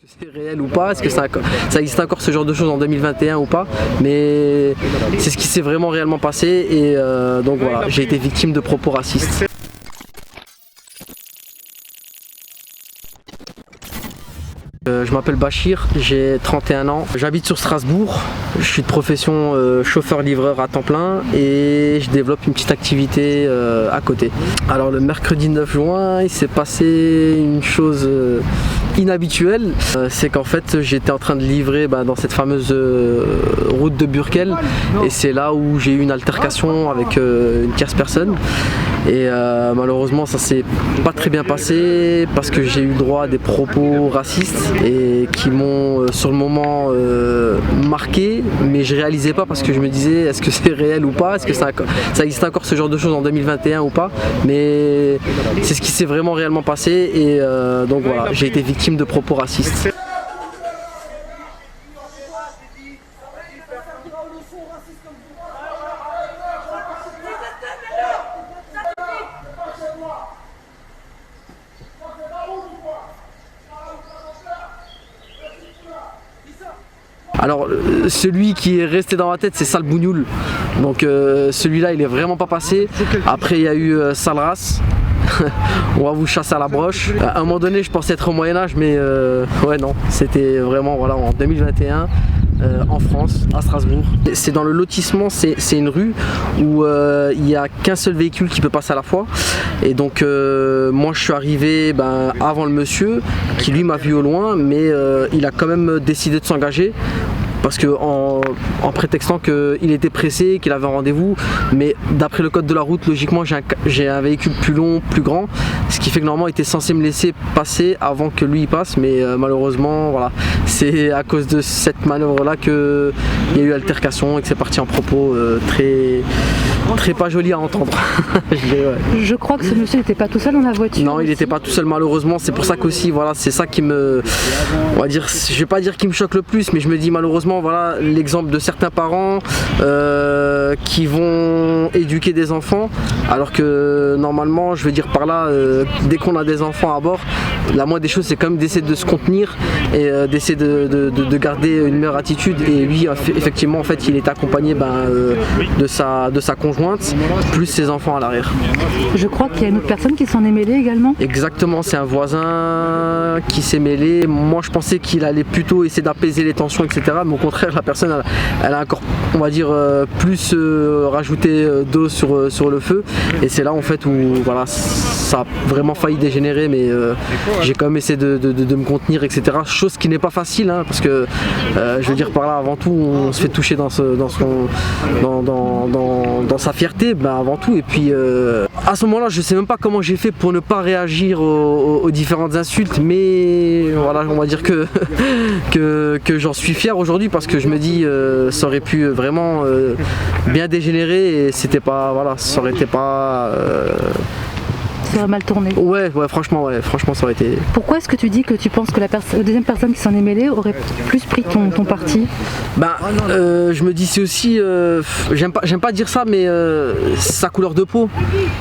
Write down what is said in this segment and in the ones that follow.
C'est réel ou pas? Est-ce que ça existe encore ce genre de choses en 2021 ou pas? Mais c'est ce qui s'est vraiment réellement passé et donc voilà, j'ai été victime de propos racistes. Je m'appelle Bachir, j'ai 31 ans, j'habite sur Strasbourg, je suis de profession chauffeur-livreur à temps plein et je développe une petite activité à côté. Alors le mercredi 9 juin, il s'est passé une chose inhabituelle, c'est qu'en fait j'étais en train de livrer dans cette fameuse route de Burkel et c'est là où j'ai eu une altercation avec une tierce personne. Et malheureusement ça s'est pas très bien passé parce que j'ai eu droit à des propos racistes et qui m'ont sur le moment marqué, mais je réalisais pas parce que je me disais est-ce que c'est réel ou pas, est-ce que ça existe encore ce genre de choses en 2021 ou pas, mais c'est ce qui s'est vraiment réellement passé et donc voilà, j'ai été victime de propos racistes. Alors celui qui est resté dans ma tête c'est Sale Bougnoul, donc celui-là il est vraiment pas passé. Après il y a eu Sale Race. On va vous chasser à la broche. À un moment donné je pensais être au Moyen-Âge mais ouais non, c'était vraiment voilà en 2021 en France, à Strasbourg. C'est dans le lotissement, c'est une rue où il n'y a qu'un seul véhicule qui peut passer à la fois. Et donc moi je suis arrivé avant le monsieur qui lui m'a vu au loin, mais il a quand même décidé de s'engager. Parce que en prétextant qu'il était pressé, qu'il avait un rendez-vous, mais d'après le code de la route, logiquement j'ai un véhicule plus long, plus grand, ce qui fait que normalement il était censé me laisser passer avant que lui il passe, mais malheureusement voilà, c'est à cause de cette manœuvre là qu'il y a eu altercation et que c'est parti en propos très pas joli à entendre. Je crois que ce monsieur n'était pas tout seul dans la voiture. Non, il n'était pas tout seul malheureusement, c'est pour ça qu'aussi voilà, c'est ça qui me, on va dire, je vais pas dire qui me choque le plus, mais je me dis malheureusement voilà l'exemple de certains parents qui vont éduquer des enfants alors que normalement je veux dire par là dès qu'on a des enfants à bord, la moindre des choses c'est quand même d'essayer de se contenir et d'essayer de garder une meilleure attitude et lui effectivement en fait il est accompagné de sa conjointe plus ses enfants à l'arrière. Je crois qu'il y a une autre personne qui s'en est mêlée également. Exactement, c'est un voisin qui s'est mêlé. Moi je pensais qu'il allait plutôt essayer d'apaiser les tensions etc, mais au contraire la personne elle a encore on va dire plus rajouté d'eau sur le feu et c'est là en fait où voilà ça a vraiment failli dégénérer, mais j'ai quand même essayé de me contenir etc, chose qui n'est pas facile hein, parce que je veux dire par là avant tout on se fait toucher dans sa fierté avant tout et puis à ce moment là je sais même pas comment j'ai fait pour ne pas réagir aux différentes insultes, mais voilà on va dire que j'en suis fier aujourd'hui parce que je me dis ça aurait pu vraiment bien dégénérer et c'était pas voilà, ça aurait été pas ça aurait mal tourné. Ouais, franchement ça aurait été. Pourquoi est-ce que tu dis que tu penses que la deuxième personne qui s'en est mêlée aurait plus pris ton parti? Je me dis c'est aussi, j'aime pas dire ça, mais sa couleur de peau,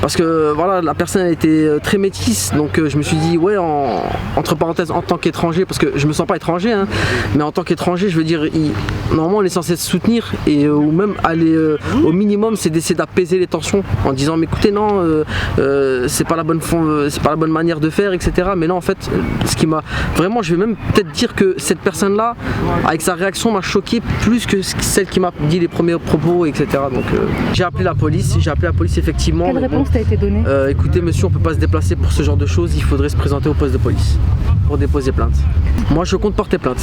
parce que voilà la personne a été très métisse, donc je me suis dit ouais entre parenthèses en tant qu'étranger, parce que je me sens pas étranger, hein, mais en tant qu'étranger je veux dire normalement on est censé se soutenir et ou même aller au minimum c'est d'essayer d'apaiser les tensions en disant mais écoutez non c'est pas la bonne manière de faire etc, mais non en fait ce qui m'a vraiment, je vais même peut-être dire que cette personne là avec sa réaction m'a choqué plus que celle qui m'a dit les premiers propos etc, donc j'ai appelé la police effectivement. Quelle réponse t'a été donnée? Écoutez monsieur on peut pas se déplacer pour ce genre de choses, il faudrait se présenter au poste de police pour déposer plainte. Moi je compte porter plainte,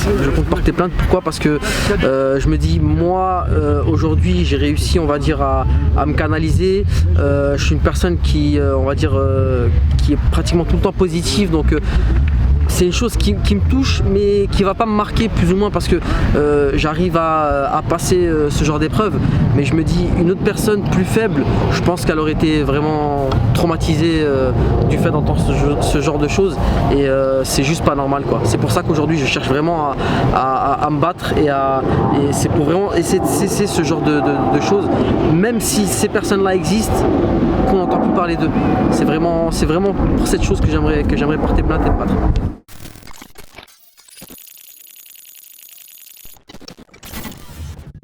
pourquoi? Parce que je me dis moi aujourd'hui j'ai réussi on va dire à me canaliser, je suis une personne qui on va dire qui est pratiquement tout le temps positive, donc c'est une chose qui me touche mais qui va pas me marquer plus ou moins parce que j'arrive à passer ce genre d'épreuve, mais je me dis une autre personne plus faible, je pense qu'elle aurait été vraiment traumatisée du fait d'entendre ce genre de choses et c'est juste pas normal quoi. C'est pour ça qu'aujourd'hui je cherche vraiment à me battre et c'est pour vraiment essayer de cesser ce genre de choses, même si ces personnes là existent, qu'on n'entend plus parler d'eux. C'est vraiment pour cette chose que j'aimerais porter plainte et me battre.